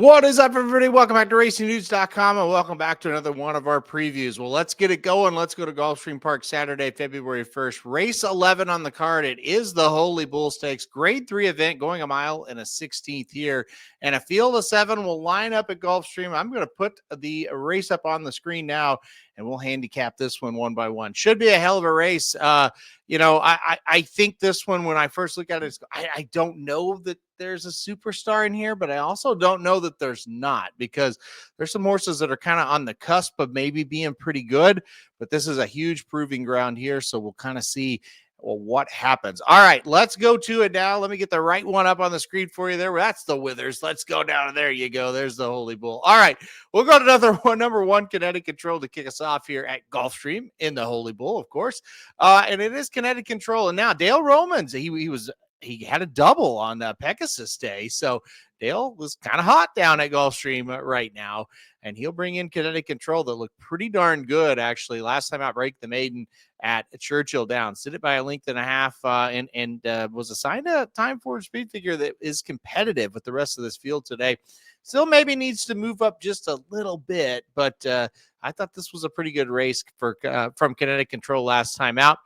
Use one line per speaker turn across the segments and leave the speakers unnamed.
What is up, everybody? Welcome back to RacingNews.com and welcome back to another one of our previews. Well, let's get it going. Let's go to Gulfstream Park Saturday, February 1st. Race 11 on the card. It is the Holy Bull Stakes Grade 3 event, going a mile and a 16th here. And a field of 7 will line up at Gulfstream. I'm going to put the race up on the screen now, and we'll handicap this one by one. Should be a hell of a race. I think this one, when I first look at it, I don't know that there's a superstar in here, but I also don't know that there's not, because there's some horses that are kind of on the cusp of maybe being pretty good, but this is a huge proving ground here. So we'll kind of see what happens. All right, let's go to it now. Let me get the right one up on the screen for you there. That's the Withers. Let's go down. There you go. There's the Holy Bull. All right, we'll go to number one, Kinetic Control, to kick us off here at Gulfstream in the Holy Bull, of course. And it is Kinetic Control. And now Dale Romans, he had a double on Pegasus Day. So Dale was kind of hot down at Gulfstream right now, and he'll bring in Kinetic Control that looked pretty darn good, actually. Last time out, break the maiden at Churchill Downs. Did it by a length and a half, and was assigned a time forward speed figure that is competitive with the rest of this field today. Still maybe needs to move up just a little bit, but I thought this was a pretty good race from Kinetic Control last time out.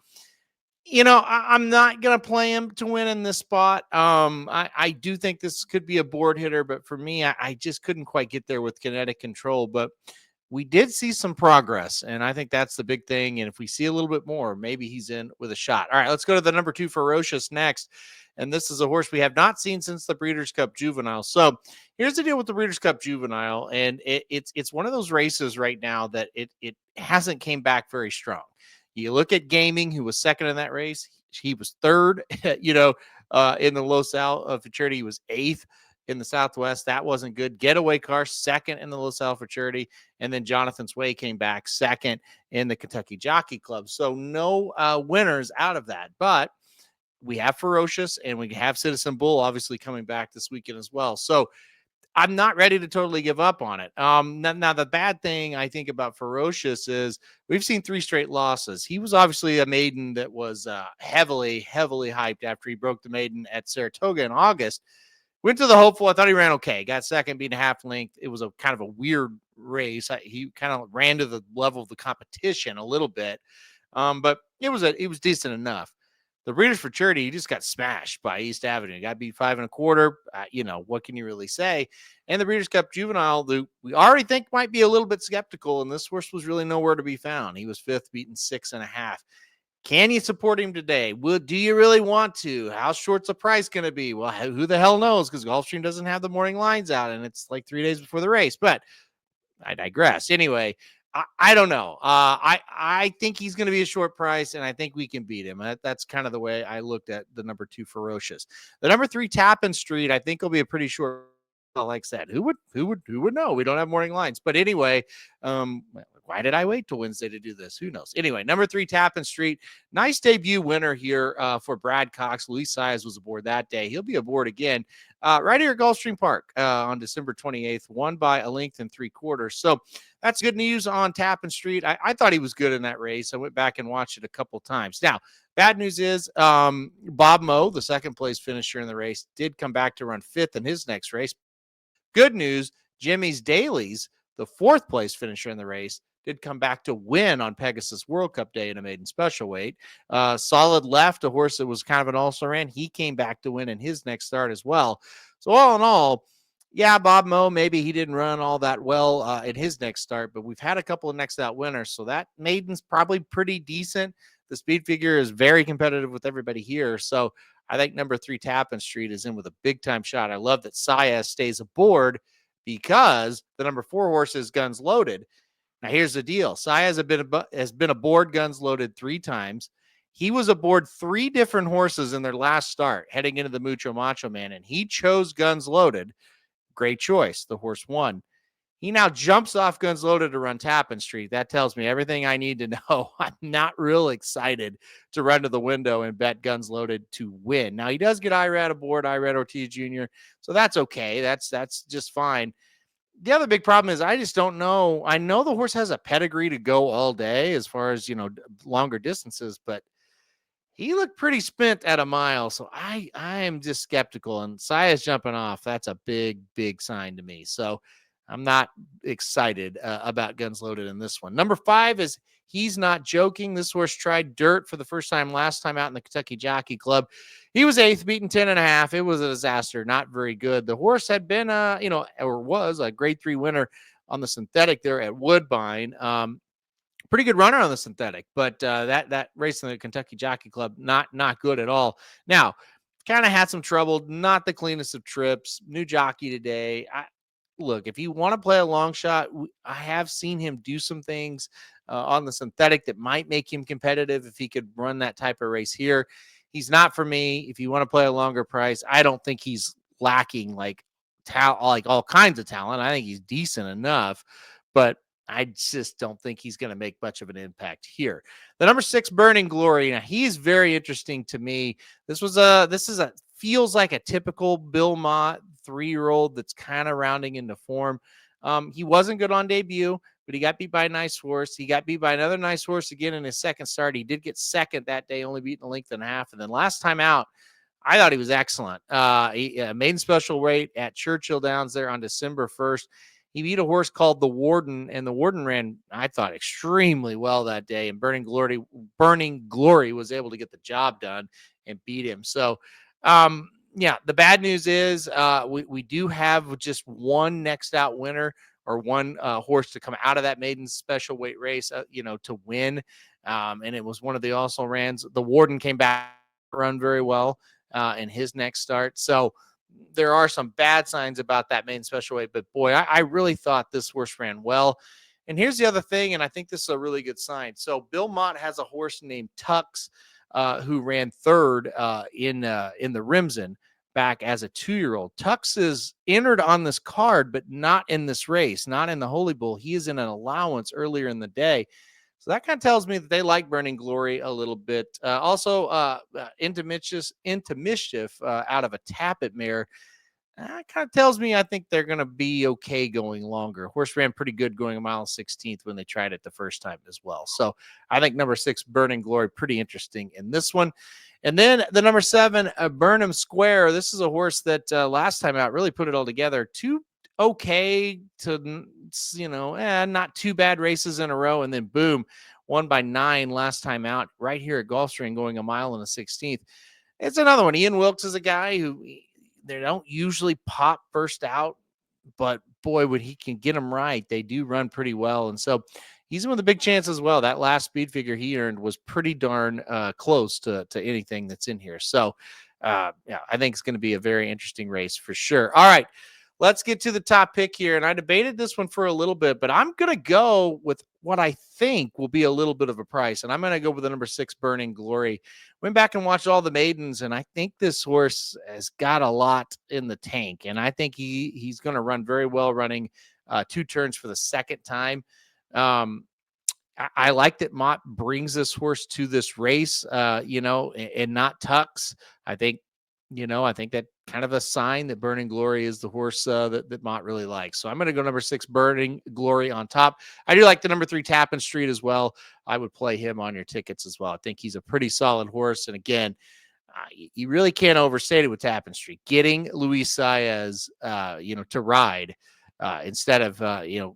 I'm not going to play him to win in this spot. I do think this could be a board hitter, but for me, I just couldn't quite get there with Kinetic Control. But we did see some progress, and I think that's the big thing. And if we see a little bit more, maybe he's in with a shot. All right, let's go to the number 2, Ferocious, next. And this is a horse we have not seen since the Breeders' Cup Juvenile. So here's the deal with the Breeders' Cup Juvenile, and it's one of those races right now that it hasn't came back very strong. You look at Gaming, who was second in that race. He was third, in the LoSal Futurity. He was 8th in the Southwest. That wasn't good. Getaway Car, second in the LoSal Futurity. And then Jonathan Sway came back second in the Kentucky Jockey Club. So no winners out of that. But we have Ferocious, and we have Citizen Bull obviously coming back this weekend as well. So I'm not ready to totally give up on it. Now, the bad thing I think about Ferocious is we've seen 3 straight losses. He was obviously a maiden that was heavily hyped after he broke the maiden at Saratoga in August. Went to the Hopeful. I thought he ran okay. Got second, being a half length. It was a kind of a weird race. He kind of ran to the level of the competition a little bit, but it was decent enough. The Breeders' Futurity, he just got smashed by East Avenue. Got beat 5 1/4. What can you really say? And the Breeders' Cup Juvenile, we already think might be a little bit skeptical, and this horse was really nowhere to be found. He was 5th, beaten 6 1/2. Can you support him today? Do you really want to? How short's the price going to be? Well, who the hell knows? Because Gulfstream doesn't have the morning lines out, and it's like 3 days before the race. But I digress. Anyway, I don't know. I think he's going to be a short price, and I think we can beat him. That's kind of the way I looked at the number 2, Ferocious. The number 3, Tappan Street, I think will be a pretty short. Like I said, who would know? We don't have morning lines. But anyway, why did I wait till Wednesday to do this? Who knows? Anyway, number 3, Tappan Street. Nice debut winner here for Brad Cox. Luis Saez was aboard that day. He'll be aboard again right here at Gulfstream Park on December 28th, won by a length and 3/4. So that's good news on Tappan Street. I thought he was good in that race. I went back and watched it a couple times. Now, bad news is Bob Moe, the second place finisher in the race, did come back to run 5th in his next race. Good news, Jimmy's Dailies, the 4th place finisher in the race, did come back to win on Pegasus World Cup Day in a maiden special weight. Solid Left, a horse that was kind of an also ran, he came back to win in his next start as well. So all in all, yeah, Bob Moe, maybe he didn't run all that well in his next start, but we've had a couple of next out winners, so that maiden's probably pretty decent. The speed figure is very competitive with everybody here, so I think number 3, Tappan Street, is in with a big-time shot. I love that Saez stays aboard because the number 4 horse is Guns Loaded. Now, here's the deal. Saez has been aboard Guns Loaded 3 times. He was aboard 3 different horses in their last start heading into the Mucho Macho Man, and he chose Guns Loaded. Great choice. The horse won. He now jumps off Guns Loaded to run Tappan Street. That tells me everything I need to know. I'm not real excited to run to the window and bet Guns Loaded to win. Now, he does get Irad aboard, Irad Ortiz Jr., so that's okay. That's just fine. The other big problem is I just don't know. I know the horse has a pedigree to go all day as far as, longer distances, but He looked pretty spent at a mile, so I am just skeptical. And Saya's jumping off. That's a big sign to me. So I'm not excited about Guns Loaded in this one. Number 5 is He's Not Joking. This horse tried dirt for the first time last time out in the Kentucky Jockey Club. He was 8th, beaten 10.5. It was a disaster, not very good. The horse had been, or was a grade 3 winner on the synthetic there at Woodbine. Pretty good runner on the synthetic, but that race in the Kentucky Jockey Club, not good at all. Now, kind of had some trouble, not the cleanest of trips. New jockey today. Look, if you want to play a long shot, I have seen him do some things on the synthetic that might make him competitive if he could run that type of race here. He's not for me. If you want to play a longer price, I don't think he's lacking like all kinds of talent. I think he's decent enough, but I just don't think he's going to make much of an impact here. The number 6, Burning Glory. Now he's very interesting to me. This feels like a typical Bill Mott 3-year-old that's kind of rounding into form. He wasn't good on debut, but he got beat by a nice horse. He got beat by another nice horse again in his second start. He did get second that day, only beaten a length and a half. And then last time out, I thought he was excellent. He maiden special weight at Churchill Downs there on December 1st. He beat a horse called the Warden, and the Warden ran, I thought, extremely well that day. And Burning Glory was able to get the job done and beat him. So, the bad news is we do have just one next out winner or one horse to come out of that maiden special weight race, to win. And it was one of the also rans. The Warden came back, run very well in his next start. So, there are some bad signs about that main special weight, but boy, I really thought this horse ran well. And here's the other thing, and I think this is a really good sign. So Bill Mott has a horse named Tux, who ran third in the Rimson back as a 2-year-old. Tux is entered on this card, but not in this race, not in the Holy Bull. He is in an allowance earlier in the day. So that kind of tells me that they like Burning Glory a little bit. Into Mischief out of a Tappan mare. That kind of tells me I think they're going to be okay going longer. Horse ran pretty good going a mile 16th when they tried it the first time as well. So I think number 6, Burning Glory, pretty interesting in this one. And then the number 7, Burnham Square. This is a horse that last time out really put it all together. Two okay to, not too bad races in a row. And then boom, won by 9 last time out right here at Gulfstream going a mile and a 16th. It's another one. Ian Wilkes is a guy who they don't usually pop first out, but boy, when he can get them right, they do run pretty well. And so he's with a big chance as well. That last speed figure he earned was pretty darn close to anything that's in here. So, I think it's going to be a very interesting race for sure. All right, let's get to the top pick here. And I debated this one for a little bit, but I'm going to go with what I think will be a little bit of a price. And I'm going to go with the number 6, Burning Glory. Went back and watched all the maidens, and I think this horse has got a lot in the tank. And I think he's going to run very well running 2 turns for the second time. I like that Mott brings this horse to this race, and not Tux. I think that kind of a sign that Burning Glory is the horse that Mott really likes. So I'm going to go number 6, Burning Glory on top. I do like the number 3, Tappan Street as well. I would play him on your tickets as well. I think he's a pretty solid horse. And again, you really can't overstate it with Tappan Street. Getting Luis Saez, to ride instead of,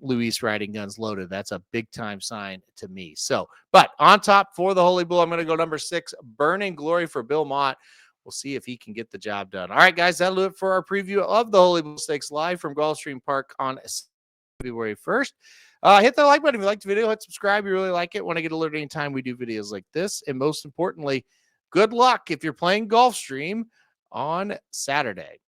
Luis riding Guns Loaded. That's a big time sign to me. So, but on top for the Holy Bull, I'm going to go number 6, Burning Glory for Bill Mott. We'll see if he can get the job done. All right, guys, that'll do it for our preview of the Holy Bull Stakes live from Gulfstream Park on February 1st. Hit the like button if you liked the video. Hit subscribe. You really like it. Want to get alerted anytime we do videos like this. And most importantly, good luck if you're playing Gulfstream on Saturday.